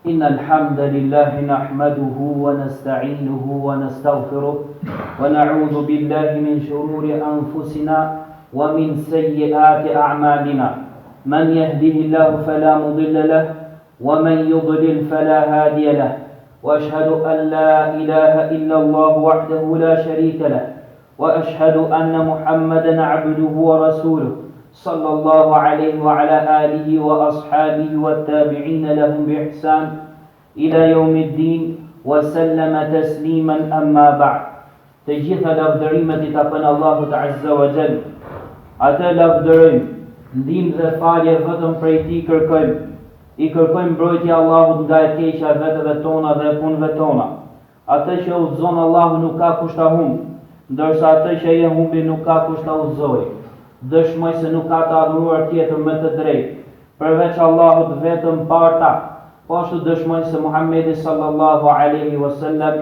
إن الحمد لله نحمده ونستعينه ونستغفره ونعوذ بالله من شرور أنفسنا ومن سيئات أعمالنا من يهده الله فلا مضل له ومن يضلل فلا هادي له وأشهد أن لا إله إلا الله وحده لا شريك له وأشهد أن محمدا عبده ورسوله صلى الله عليه وعلى آله وأصحابه والتابعين لهم بإحسان إلى يوم الدين وسلم تسليما أما بعد. Të gjitha lavdërimet I takojnë Allahut Azza wa Jall. Atë lavdërojmë, ndihmë dhe falje vetëm prej Tij kërkojmë. I kërkojmë mbrojtje Allahut nga e keqja vetëve tona dhe punëve tona. Atë që udhëzon Allahu nuk ka kusht ta humbë, ndërsa atë që e humbi nuk ka kusht ta udhëzojë. Dëshmoj se nuk ka të adhuruar tjetër me të drejtë përveç Allahut vetëm parta. Po ashtu dëshmoj se Muhamedi sallallahu alaihi wasallam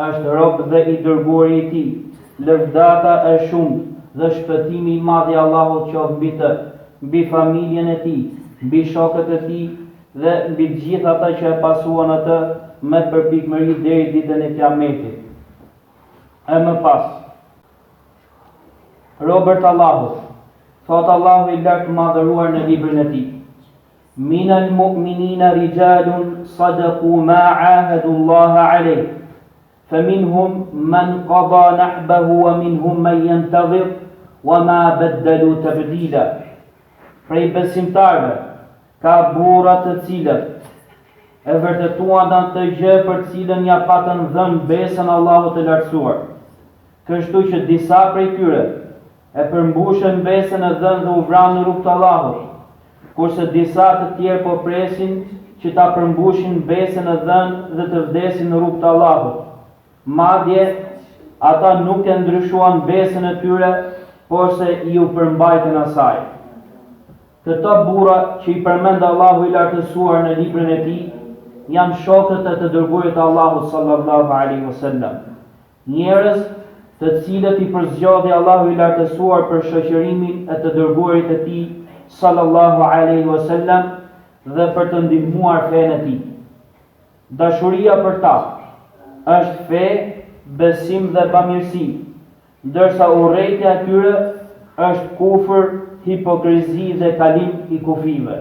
është rob dhe I dërguari I Tij. Lëvdata e shumtë dhe shpëtimi I madh I Allahut qoftë mbi të, mbi familjen e Tij, mbi shokët e Tij dhe mbi të gjithë ata që e pasuan atë me përpikmëri deri ditën e Kiametit. E më pas, robërt Allahut, thot Allahu I lartë madhëruar në librin e Tij: Minal mu'minina rijalun sadaqu ma ahadu Allah alayh, faminhum man qada nahbahu wa minhum man yantazir wa ma baddalu tabdila. Prej besimtarëve ka burra të cilët e vërtetuan atë gjë për cilën ja patën dhënë besën Allahut të lartësuar. Kështu që disa prej tyre e përmbushën besën e dhënë dhe u vranë në rrugt të Allahut, kurse disa të tjerë po presin që ta përmbushin besën e dhënë dhe të vdesin në rrugt të Allahut. Madje ata nuk e ndryshuan besën e tyre, por se I u përmbajtën asaj. Këto burra që I përmend Allahu I lartësuar në librin e Tij janë shokët e të dërguarit të Allahut sallallahu alaihi wasallam. Njerëz të cilët I përzgjodhi Allahu I lartësuar për shoqërimin e të dërguarit të Tij sallallahu alaihi wasallam dhe për të ndihmuar fenë e Tij. Dashuria për ta është fe, besim dhe bamirësi, ndërsa urrejtja e tyre është kufër, hipokrizi dhe kalim I kufive.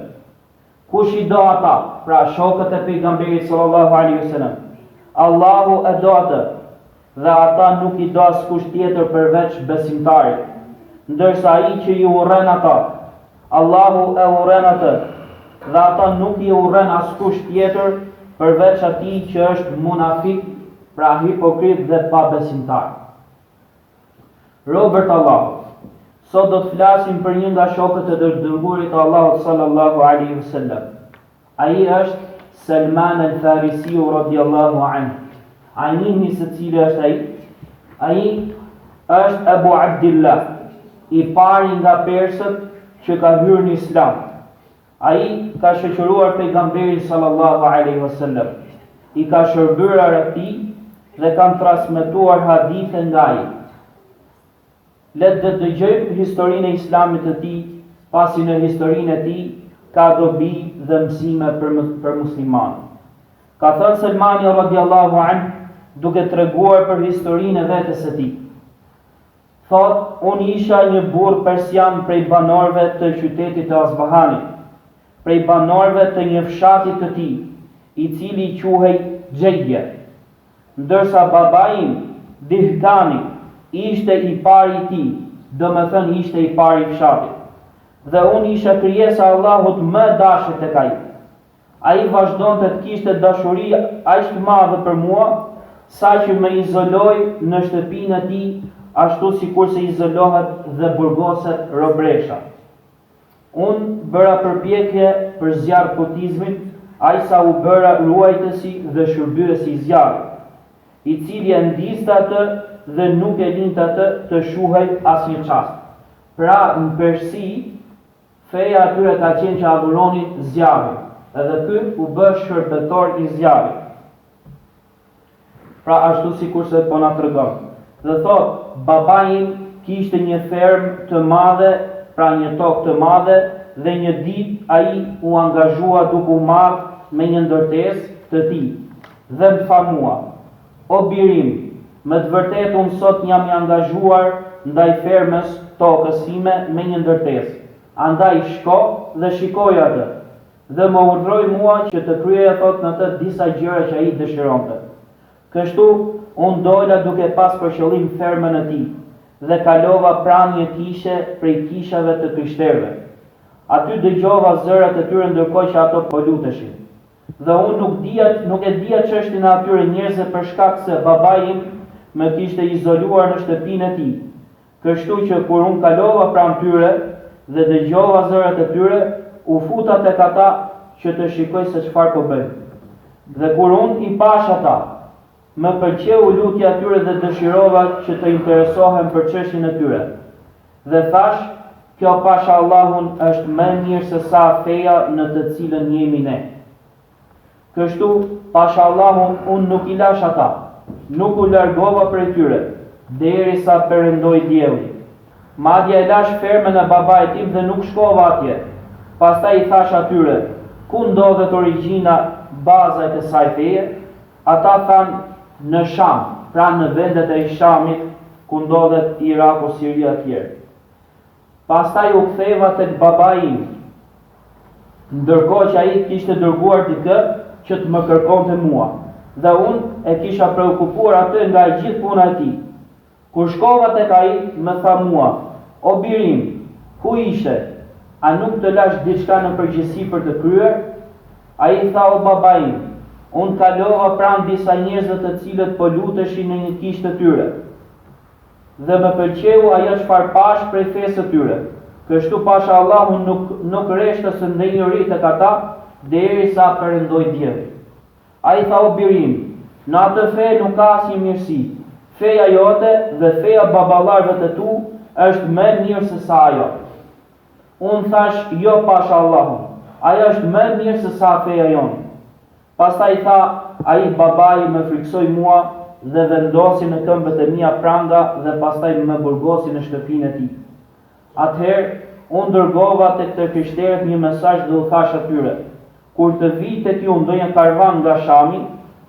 Kush I do ata, pra shokët e pejgamberit sallallahu alaihi wasallam, Allahu e do atë, dhe ata nuk I do askush tjetër përveç besimtarit, ndërsa ai që I urren ata, Allahu e urren atë, dhe ata nuk I urren askush tjetër përveç atij që është munafik, pra hipokrit dhe pa besimtar. Robërt Allahut, sot do të flasim për një nga shokët e dërguarit të Allahut sallallahu alaihi wasallam. Ai është Salman al-Farisiu radhiyallahu anhu. A njihni se cili është ai? Ai është Abu Abdillah, I pari nga persët që ka hyrë në Islam. Ai ka shoqëruar pejgamberin sallallahu alaihi wasallam, I ka shërbyer arati dhe kanë transmetuar hadithe nga ai. Le të dëgjojmë historinë e Islamit të tij, pasi në historinë e tij ka dobi dhe mësime për muslimanë. Ka thënë Salmani radhiyallahu anhu, duke treguar për historinë e vetes së tij. Thot, unë isha një burr persian prej banorëve të qytetit të Asbahanit, prej banorëve të një fshati të tij, I cili quhej Xhejje, ndërsa babai im, Dihkani, ishte I pari I tij, domethënë ishte I pari I fshatit. Dhe unë isha krijesa e Allahut më e dashur tek ai. Ai vazhdonte të kishte dashuri aq të madhe për mua, sa që më izoloi në shtëpinë e tij, ashtu sikur se izolohet dhe burgoset robresha. Unë bëra përpjekje për zjarr kutizmin, ai sa u bëra ruajtësi dhe shërbyesi I zjarrit, I cili e ndiste atë dhe nuk e linte atë të shuhej asnjë çast. Pra në Persi, feja atyre ka qenë që adhuronin zjarrin, edhe ky u bë shërbetor I zjarrit. Pra ashtu sikur se po na tregon. Dhe thot, babai im kishte një fermë të madhe, pra një tokë të madhe, dhe një ditë ai u angazhua duke u marrë me një ndërtesë të tij dhe më tha mua: O birim, me të vërtetë unë sot jam i angazhuar ndaj fermës tokës time me një ndërtesë. Andaj shko dhe shikoj atë. Dhe më urdhroi mua që të kryeja thot në të disa gjëra që ai dëshironte. Kështu unë dola duke pas për qëllim fermën e tij dhe kalova pranë një kishe prej kishave të krishterëve. Aty dëgjova zërat e tyre ndërkohë që ato po luteshin. Dhe unë nuk e dija çështjen e atyre njerëzve për shkak se babai im më kishte izoluar në shtëpinë e tij. Kështu që kur unë kalova pranë tyre dhe dëgjova zërat e tyre, u futa tek ata që të shikoj se çfarë po bëjnë. Dhe kur unë i pash ata, më pëlqeu lutja e tyre dhe dëshirova që të interesohem për çështjen e tyre. Dhe thash, kjo pasha Allahun është më mirë se sa feja në të cilën jemi ne. Kështu, pasha Allahun, unë nuk i lash ata, nuk u largova prej tyre, derisa perëndoi dielli. Madje e lash fermën e babait tim dhe nuk shkova atje. Pastaj i thash atyre: ku ndodhet origjina, baza e kësaj feje? Ata thanë: në Sham, pra në vendet e Shamit, ku ndodhet Iraku, Siria e tjerë. Pastaj u ktheva tek babai im, ndërkohë që ai kishte dërguar dikë që të më kërkonte mua, dhe unë e kisha preokupuar atë nga gjithë puna e tij. Kur shkova tek ai, më tha mua: o birim, ku ishe? A nuk të lash diçka në përgjithësi për të kryer? Ai tha: o babai im, unë kalova pranë disa njerëzve të cilët po luteshin në një kishë të tyre. Dhe më pëlqeu ajo çfarë pash prej fesë së tyre. Kështu pasha Allahun nuk reshta së ndonjëri tek ata derisa perëndoi dielli. Ai tha: o birim, në atë fe nuk ka asnjë mirësi. Feja jote dhe feja baballarëve të tu është më mirë se sa ajo. Unë thash: jo pasha Allahun, ajo është më mirë se sa feja jonë. Pastaj tha ai: babai më friksoi mua dhe vendosi në këmbët e mia pranga dhe pastaj më burgosi në shtëpinë e tij. Atëherë unë dërgova tek të krishterët një mesazh dhe u thash atyre: kur të vijë tek ju ndonjë karvan nga Shami,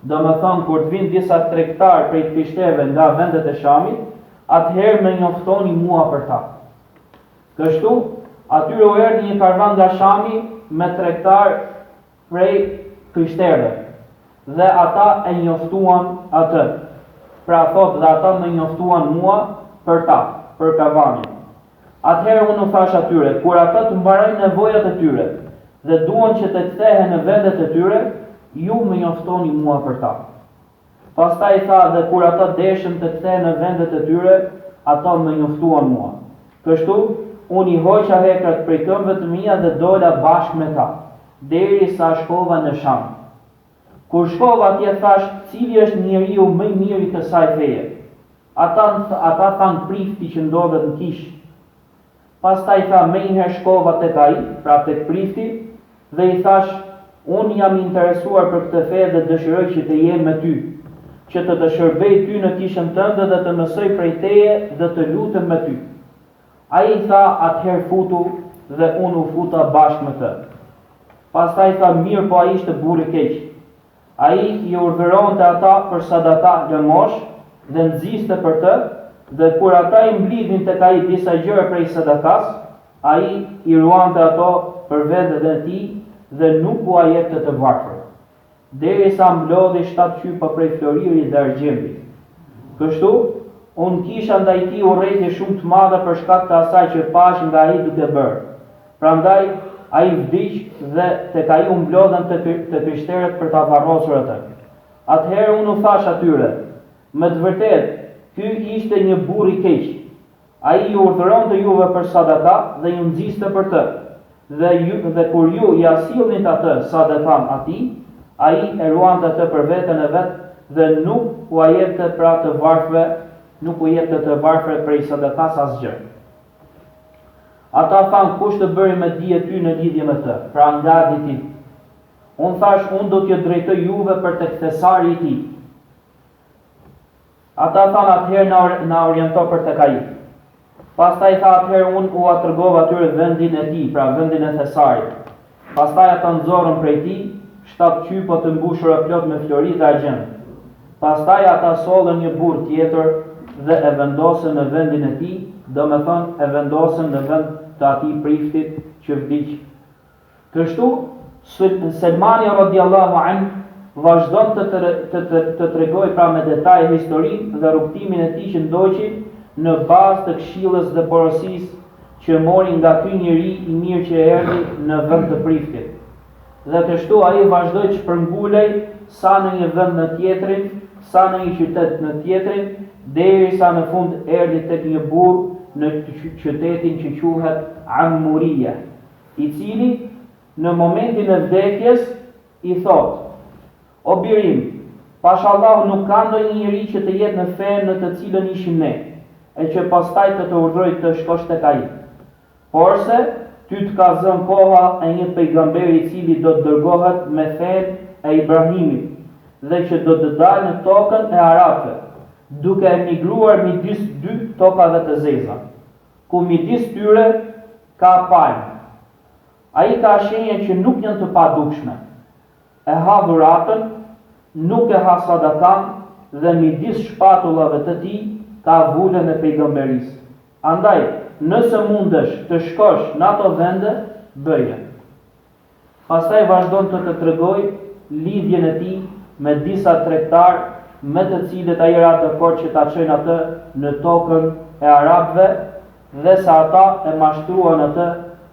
domethënë kur të vinë disa tregtar prej krishterëve nga vendet e Shamit, atëherë më njoftoni mua për ta. Kështu atyre u erdhi një karvan nga Shami me tregtar prej krishterëve dhe ata e njoftuan atë. Pra thot, dhe ata më njoftuan mua për ta, për karvanin. Atëherë unë u thash atyre: kur ata të mbarojnë nevojat e tyre dhe duan që të kthehen në vendet e tyre, ju më njoftoni mua për ta. Pastaj tha: dhe kur ata deshën të kthehen në vendet e tyre, ata më njoftuan mua. Kështu unë i hoqa hekrat prej këmbëve të mia dhe dola bashkë me ta, derisa shkova në Sham. Kur shkova atje thash: cili është njeriu më i miri i kësaj feje? Ata thanë: prifti që ndodhet në kishë. Pastaj tha: më njëherë shkova tek ai, pra tek prifti, dhe i thash: unë jam i interesuar për këtë fe dhe dëshiroj që të jem me ty, që të shërbej ty në kishën tënde dhe të mësoj prej teje dhe të lutem me ty. Ai tha: atëherë futu, dhe unë u futa bashkë me të. Pastaj tha: mirë, po ai ishte burr i keq. Ai i urdhëronte ata për sadaka lëmosh dhe nxiste për të, dhe kur ata i mblidhin tek ai disa gjëra prej sadakas, ai i ruante ato për vendet e tij dhe nuk u jepte të varfër, derisa mblodhi 7 qypa prej floririt dhe argjendit. Kështu, unë kisha ndaj tij urrëtie shumë të madhe për shkak të asaj që pash nga ai duke bërë. Prandaj ai vdiq dhe tek ai u mblodhen të krishterët për ta varrosur atë. Atëherë unë u thash atyre: me të vërtetë, ky ishte një burr i keq. Ai ju urdhëronte juve për sadaka dhe ju nxiste për të. Dhe kur ju ja sillnit atë sadakan atij, ai e ruante atë për veten e vet dhe nuk u jepte pra të varfëve, nuk u jepte të varfëve prej sadakas asgjë. Ata thanë: kush të bëri me dije ty në lidhje me të, pra nga ti? Unë thash: unë do t'ju drejtoj juve për tek thesari i tij. Ata thanë: atëherë na oriento për tek ai. Pastaj tha: atëherë unë u tregova atyre vendin e tij, pra vendin e thesarit. Pastaj ata nxorën prej tij 7 qypa të mbushura plot me flori dhe argjend. Pastaj ata sollën një burr tjetër dhe e vendosën në vendin e tij, domethënë e vendosën në vend të atij priftit që vdiq. Kështu Selmani radiallahu anhu vazhdon të tregoj pra me detaje historinë dhe rrugtimin e tij që ndoqi në bazë të këshillës dhe porosisë që mori nga ky njeri i mirë që erdhi në vend të priftit. Dhe kështu ai vazhdoi të shpërngulej sa në një vend në tjetrin, sa në një qytet në tjetrin, derisa në fund erdhi tek një burr në qytetin që quhet Ammuria, i cili në momentin e vdekjes i thot: "O birim, pashallahu nuk ka ndonjë njeri që të jetë në fenë në të cilën ishim ne, e që pastaj të urdhëroj të shkosh tek ai. Porse ty të ka zënë koha e një pejgamberi i cili do të dërgohet me fenë e Ibrahimit dhe që do të dalë në tokën e Arabëve, duke emigruar midis dy tokave të zeza, ku midis tyre ka palmë. Ai ka shenja që nuk janë të padukshme. E ha dhuratën, nuk e ha sadakan dhe midis shpatullave të tij ka vulën e pejgamberisë. Andaj, nëse mundesh të shkosh në ato vende, bëje." Pastaj vazhdon të tregoj lidhjen e tij me disa tregtar me të cilët ai era dakord që ta çojnë atë në tokën e Arabëve dhe se ata e mashtruan atë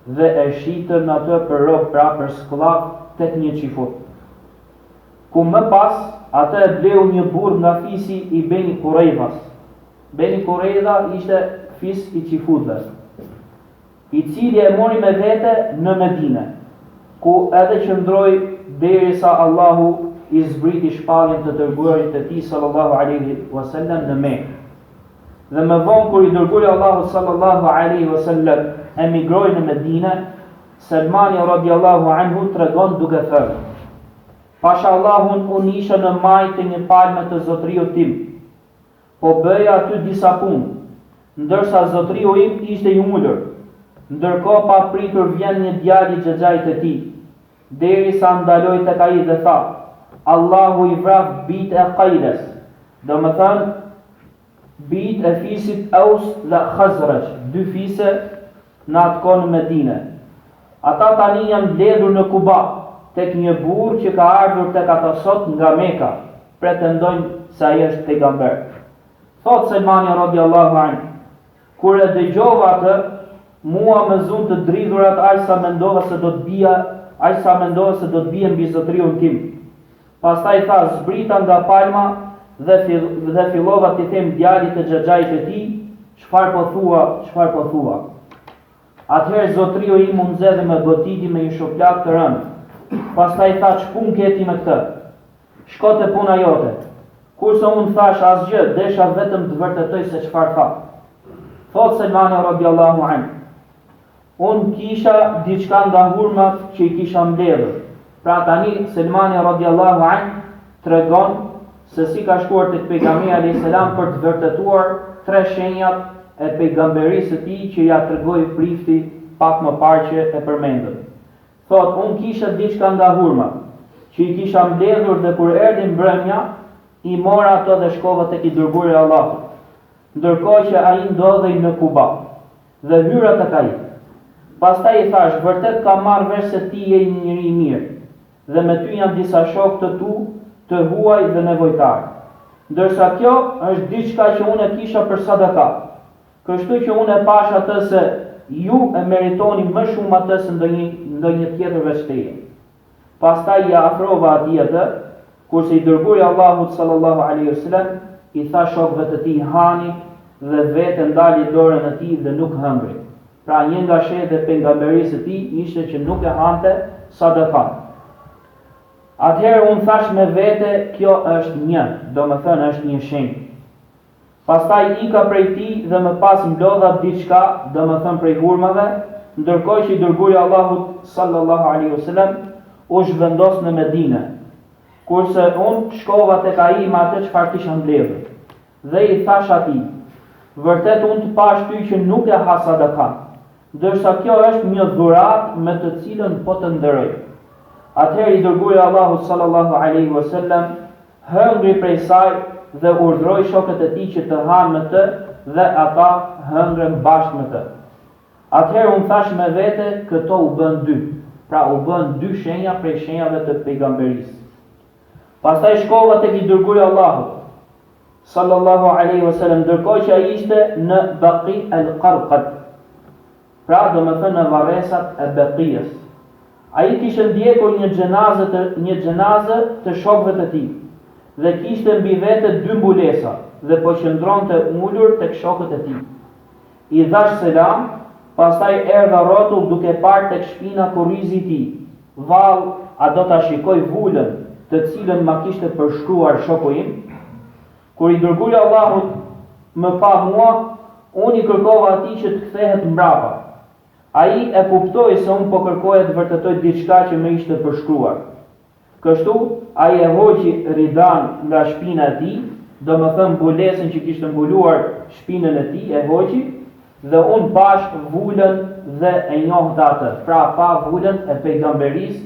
dhe e shitën atë për rob, pra për skllav tek një çifut. Ku më pas atë e bleu një burr nga fisi i Beni Kurejvas. Beni Kurejva ishte fis i qifutëve, i cili e mori me vete në Medine, ku edhe qëndroi derisa Allahu i zbriti shpalljen të dërguarit të tij sallallahu alaihi wasallam në Mekë. Dhe më vonë kur i dërguari Allahu sallallahu alaihi wasallam emigroi në Medinë, Selmani radiallahu anhu tregon duke thënë: "Pasha Allahun, unë isha në majtë të një palme të zotriut tim, po bëja aty disa punë, ndërsa zotriu im ishte i ulur. Ndërkohë pa pritur vjen një djalë i xhaxhait të tij, derisa ndaloi tek ai dhe tha: Allahu i vraf bit e Qailes, domethënë bit e fisit Aus dhe Khazraj, dy fise në atë kohë në Medine. Ata tani janë mbledhur në Kuba, tek një burr që ka ardhur tek ata sot nga Meka, pretendojnë se ai është pejgamber." Thot Selmani radiallahu anhu: "Kur e dëgjova atë, mua më zun të dridhurat aq sa mendova se do të bie mbi zotriun tim. Pastaj tha, zbrita nga palma dhe fillova t'i them djalit të xhaxhait të tij, çfarë po thua? Atëherë zotriu im u nxedhi me goditi me një shoplak të rënd. Pastaj tha, ç'punë ke ti me këtë? Shko te puna jote." Kurse unë thash asgjë, desha vetëm të vërtetoj se çfarë tha. Thot Selmani radiallahu anhu: "Unë kisha diçka nga hurmat që i kisha mbledhur." Pra tani Selmani radiallahu anhu tregon se si ka shkuar tek pejgamberi alayhis salam për të vërtetuar 3 shenjat e pejgamberisë së tij që ja tregoi prifti pak më parë që e përmendëm. Thot, unë kisha diçka nga hurmat që i kisha mbledhur dhe kur erdhi mbrëmja, i mora ato dhe shkova tek i dërguari i Allahut, ndërkohë që ai ndodhej në Kuba dhe hyra tek ai. Pastaj i thash, vërtet ka marrë vesh se ti je një njeri i mirë dhe me ty janë disa shokë të tu të huaj dhe nevojtar, ndërsa kjo është diçka që unë e kisha për sadaka. Kështu që unë e pash atë se ju e meritoni më shumë atë se ndonjë tjetër veç teje. Pastaj ja afrova atij atë, kurse i dërguari Allahut sallallahu alaihi wasallam i tha shokëve të tij, hani, dhe vetë ndali dorën e tij dhe nuk hëngri. Pra një nga shenjat e pejgamberisë së tij ishte që nuk e hante sadakan. Atëherë unë thash me vete, kjo është një, domethënë është një shenjë. Pastaj ika prej tij dhe më pas mblodha diçka, domethënë prej hurmave, ndërkohë që i dërguari Allahut sallallahu alaihi wasallam u zhvendos në Medinë. Kurse unë shkova tek ai me atë çfarë kisha mbledhur. Dhe i thash atij, vërtet unë të pash ty që nuk e ha sadakan, ndërsa kjo është një dhuratë me të cilën po të nderoj. Atëherë i dërguari Allahu sallallahu alaihi wasallam hëngri prej saj dhe urdhroi shokët e tij që të hanë me të dhe ata hëngrën bashkë me të. Atëherë unë thash me vete, këto u bën dy. Pra u bën dy shenja prej shenjave të pejgamberisë. Pastaj shkova tek i dërguari Allahut sallallahu alaihi wasallam, ndërkohë që ai ishte në Baqi al-Qarqad. Pra do më thënë në varresat e Baqijës. Ai kishte ndjekur një xhenazë të shokëve të tij dhe kishte mbi vete dy mbulesa dhe po qëndronte ulur tek shokët e tij. I dhash selam, pastaj erdha rrotull duke parë tek shpina kurrizi i tij. Vallë, a do ta shikoj vulën të cilën ma kishte përshkruar shoku im? Kur i dërguari Allahut më pa mua, unë i kërkova atij që të kthehet mbrapa. Ai e kuptoi se unë po kërkoja të vërtetoj diçka që më ishte përshkruar. Kështu, ai e hoqi ridan nga shpina e tij, domethënë mbulesën që kishte mbuluar shpinën e tij, e hoqi dhe unë pash vulën dhe e njohta atë. Pra pa vulën e pejgamberisë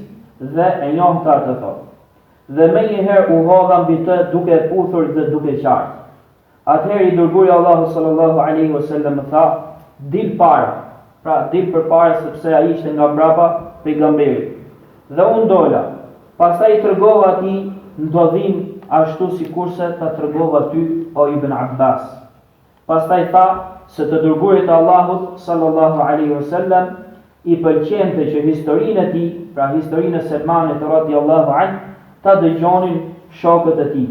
dhe e njohta atë thotë. Dhe me njëherë u hodha mbi të duke puthur dhe duke qartë. Atëherë i dërguari Allahu sallallahu alaihi wasallam më tha, dil para. Pra dil përpara sepse ai ishte nga mbrapa pejgamberit. Dhe unë dola. Pastaj i tregova atij ndodhim ashtu sikurse ta tregova ty o Ibn Abbas. Pastaj tha se të dërguarit e Allahut sallallahu alaihi wasallam i pëlqente që historinë e tij, pra historinë e Selmanit radhiyallahu anhu, ta dëgjonin shokët e tij.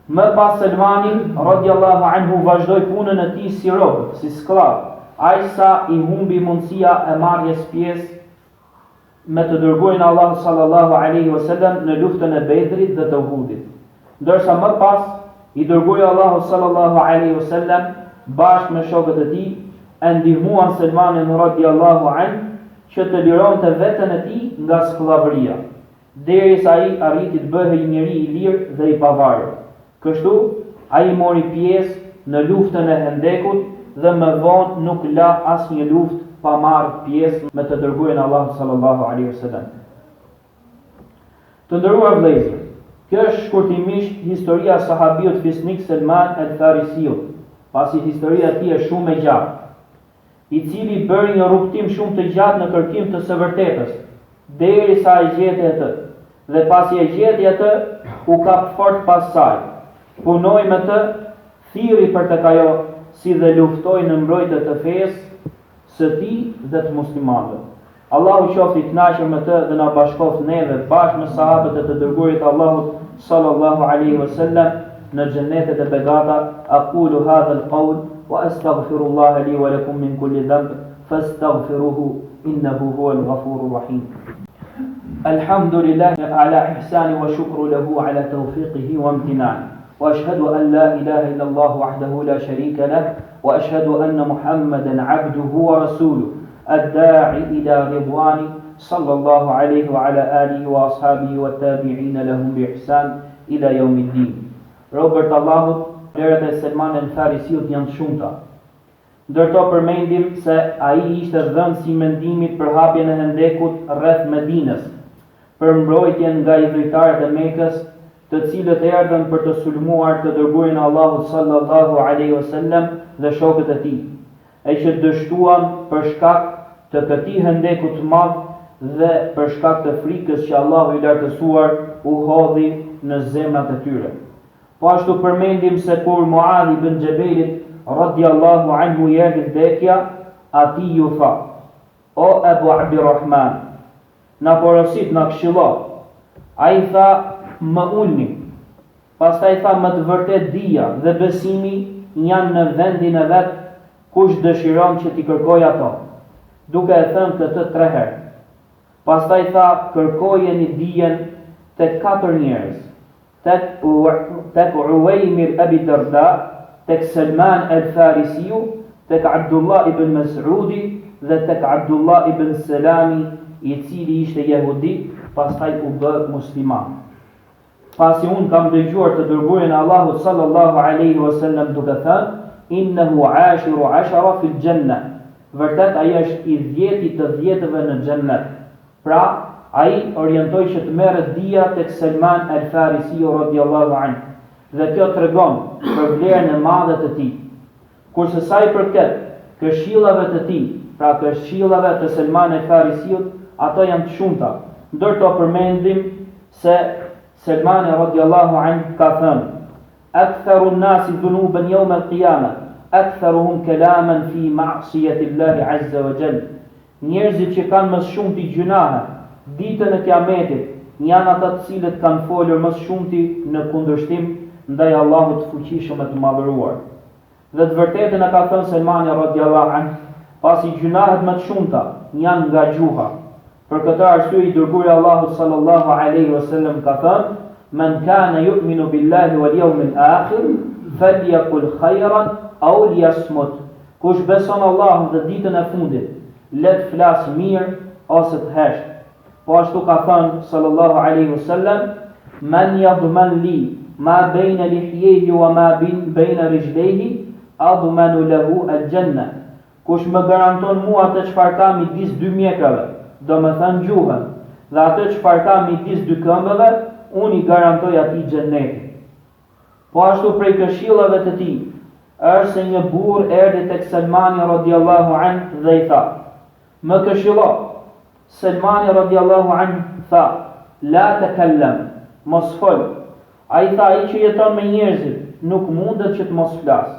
Më pas Selmani radhiyallahu anhu vazhdoi punën e tij si rob, si sklav, ajsa i humbi mundësia e marrjes pjesë me të dërguarin e Allahut sallallahu alaihi wasallam në luftën e Bedrit dhe të Uhudit. Ndërsa më pas i dërguari Allahut sallallahu alaihi wasallam bashkë me shokët e tij e ndihmuan Selmanin radhiyallahu anhu që të lironte veten e tij nga skllavëria, derisa ai arriti të bëhej një njeri i lirë dhe i pavarur. Kështu ai mori pjesë në luftën e Hendekut dhe më vonë nuk la asnjë luftë pa marrë pjesë me të dërguarin e Allahut sallallahu alaihi wasallam. Të nderuar vëllezër, kjo është shkurtimisht historia e sahabiut fisnik Selman el-Farisiut, pasi historia e tij është shumë e gjatë, i cili bëri një rrugtim shumë të gjatë në kërkim të së vërtetës, derisa e gjeti atë. Dhe pasi e gjeti atë, u kap fort pas saj. Punoi me të, thirri për tek ajo, si dhe luftoi në mbrojtje të fesë së tij dhe të muslimanëve. Allahu qoftë i kënaqur me të dhe na bashkoft neve bashkë me sahabët e të dërguarit të Allahut sallallahu alaihi wasallam në xhenetet e begata. Aqulu hadha al-qawl wa astaghfirullaha li wa lakum min kulli dhanb fastaghfiruhu innahu huwal ghafurur rahim. Alhamdulillah ala ihsani wa shukru lahu ala tawfiqihi wa imtinani. وأشهد أن لا إله إلا الله وحده لا شريك له وأشهد أن محمدا عبده ورسوله الداعي إلى رضوانه صلى الله عليه وعلى آله وأصحابه والتابعين لهم بإحسان إلى يوم الدين. Robert Allahut, deret e Selman el-Farisiut janë shumëta. Ndërto përmendim se ai ishte dhënës i mendimit për hapjen e Hendekut rreth Medinës, për mbrojtjen nga idhujtarët e Mekës, të cilët erdhën për të sulmuar të dërguarin e Allahut sallallahu alaihi wasallam dhe shokët e tij, e që dështuan për shkak të këtij Hendeku të madh dhe për shkak të frikës që Allahu i lartësuar u hodhi në zemrat e tyre. Po ashtu përmendim se kur Muadh ibn Jabelit radhiyallahu anhu i erdhi vdekja, atij ju tha: "O Abu Abdurrahman, na porosit, na këshillo." Ai tha: "Më ulni." Pastaj tha: "Më të vërtet dija dhe besimi janë në vendin e vet, kush dëshiron që t'i kërkoj ato." Duke e thënë këtë 3 herë. Pastaj tha: "Kërkojeni dijen tek 4 njerëz, tek Uwaymir Abi Darda, tek Selman el-Farisiu, tek Abdullah ibn Mas'udi dhe tek Abdullah ibn Selami, i cili ishte jehudi, pastaj u bë musliman." Pasi unë kam dëgjuar të dërguarin e Allahut sallallahu alaihi wasallam duke thënë: "Innahu ashiru ashara fil janna." Vërtet ai është i 10 të 10-ve në xhennet. Pra, ai orientoi që të merret dia tek Salman al-Farisiu radhiyallahu anhu. Dhe kjo tregon për vlerën e madhe të tij. Kurse sa i përket këshillave të tij, pra këshillave të Salman al-Farisiut, ato janë të shumta. Ndërto përmendim se Salman radhiyallahu anhu ka thënë: "Aktharu an-nasi dhunuban yawm al-qiyamah, aktharuhum kalaman fi ma'siyati Allah azza wa jalla." Njerëzit që kanë më shumë të gjunahe ditën e Kiametit janë ata të cilët kanë folur më shumti në kundërshtim ndaj Allahut të fuqishëm e të madhëruar. Dhe të vërtetën e ka thënë Salmani radhiyallahu anhu, pasi gjunahet më të shumta janë nga gjuha. Për këtë arsye i dërguari Allahut sallallahu alaihi wasallam ka thënë: "Man kana yu'minu billahi wal yawmil akhir falyaqul khayran aw liyasmut." Kush beson Allahun dhe ditën e fundit, le të flasë mirë ose të hesht. Po ashtu ka thënë sallallahu alaihi wasallam: "Man yadman li ma bayna lihyehi wa ma bayna rijlayhi admanu lahu al-janna." Kush më garanton mua atë çfarë ka midis dy mjekrave, do më thënë gjuhën, dhe atë çfarë ka midis dy këmbëve, unë i garantoj atij xhenetin. Po ashtu prej këshillave të tij është se një burr erdhi tek Salmani radhiyallahu anhu dhe i tha: "Më këshillo." Salmani radhiyallahu anhu tha: "La takallam, mos fol." Ai tha: "Ai që jeton me njerëzit nuk mundet që të mos flas."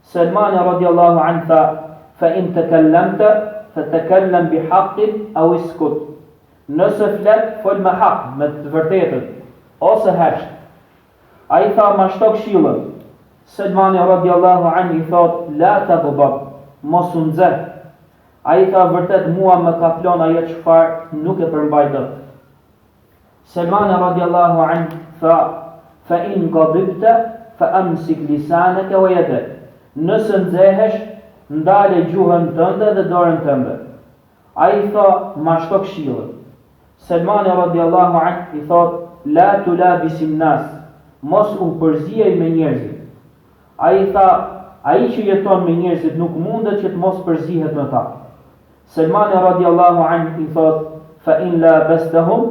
Salmani radhiyallahu anhu tha: "Fa in takallamta fatakallam bihaqqin aw iskut." Nëse flet, fol me hak, me të vërtetën, ose hesht. Ai tha: "Ma shto këshillën." Salmani radhiyallahu anhu i thot: "La taghdab, mos u nxeh." Ai tha: "Vërtet mua më ka plon ajo çfarë nuk e përmbaj dot." Salmani radhiyallahu anhu tha: "Fa in ghadibta fa amsik lisanaka wa yadak." Nëse nxehesh, ndale gjuhën tënde dhe dorën tënde. Ai tha: "Ma shto këshillën." Salmani radhiyallahu anhu i thot: "La tulabisin nas, mos u përziej me njerëzit." Ai tha: "Ai që jeton me njerëzit nuk mundet që të mos përzihet me ta." Salmani radhiyallahu anhu i thot: "Fa in labastahum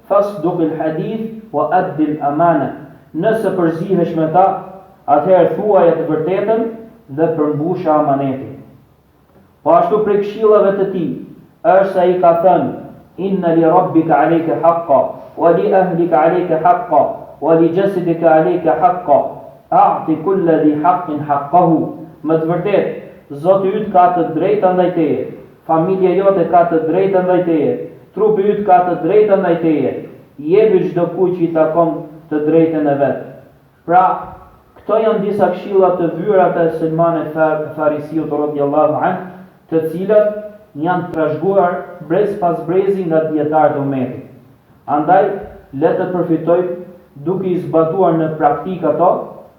fasduq al-hadith wa addi al-amana." Nëse përzihesh me ta, atëherë thuaje të vërtetën dhe përmbush amanetin. Po ashtu prej këshillave të tij është se ai ka thënë: "Inna li rabbika alayka haqqan wa li ahlika alayka haqqan wa li jasadika alayka haqqan. A'ti kulli dhi haqqin haqqahu." Më të vërtetë, Zoti yt ka të drejtë ndaj teje, familja jote ka të drejtë ndaj teje, trupi yt ka të drejtë ndaj teje. Jepi çdo kujt që i takon të drejtën e vet. Pra, këto janë disa këshilla të vyra të Salman al-Farisiut radhiyallahu anhu, të cilat janë trashëguar brez pas brezi nga dietarët e umetit. Andaj, le të përfitojmë duke i zbatuar në praktikë ato,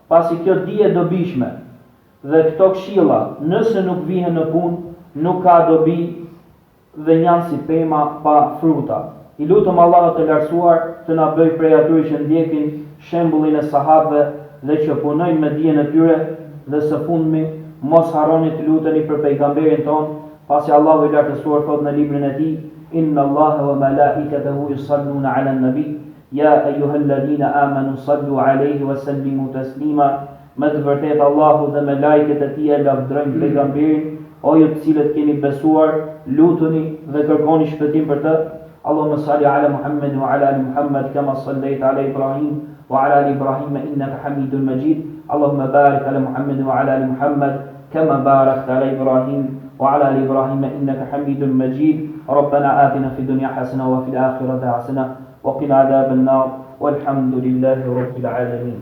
pasi kjo dije e dobishme dhe këto këshilla, nëse nuk vihen në punë, nuk ka dobi dhe janë si pema pa fruta. I lutëm Allahut të lartësuar të na bëjë prej atyre që ndjekin shembullin e sahabëve dhe që punojnë me dijen e tyre, dhe së fundmi mos harroni të luteni për pejgamberin ton, pasi Allahu i lartësuar thot në librin e tij: "Inna Allaha wa malaikatahu yusalluna 'alan nabi, ya ayyuhalladhina amanu sallu 'alayhi wa sallimu taslima." Me të vërtetë Allahu dhe melajket e tij e lavdrojnë pejgamberin, o ju të cilët keni besuar, lutuni dhe kërkoni shpëtim për të. Allahumma salli ala Muhammad wa ala ali Muhammad kama sallaita ala Ibrahim wa ala ali Ibrahim innaka Hamidun Majid. Allahumma barik ala Muhammad wa ala ali Muhammad kama barakta ala Ibrahim wa ala ali Ibrahim innaka Hamidun Majid. Rabbana atina fid dunya hasana wa fil akhirati hasana wa qina adhaban nar. Walhamdulillahi rabbil alamin.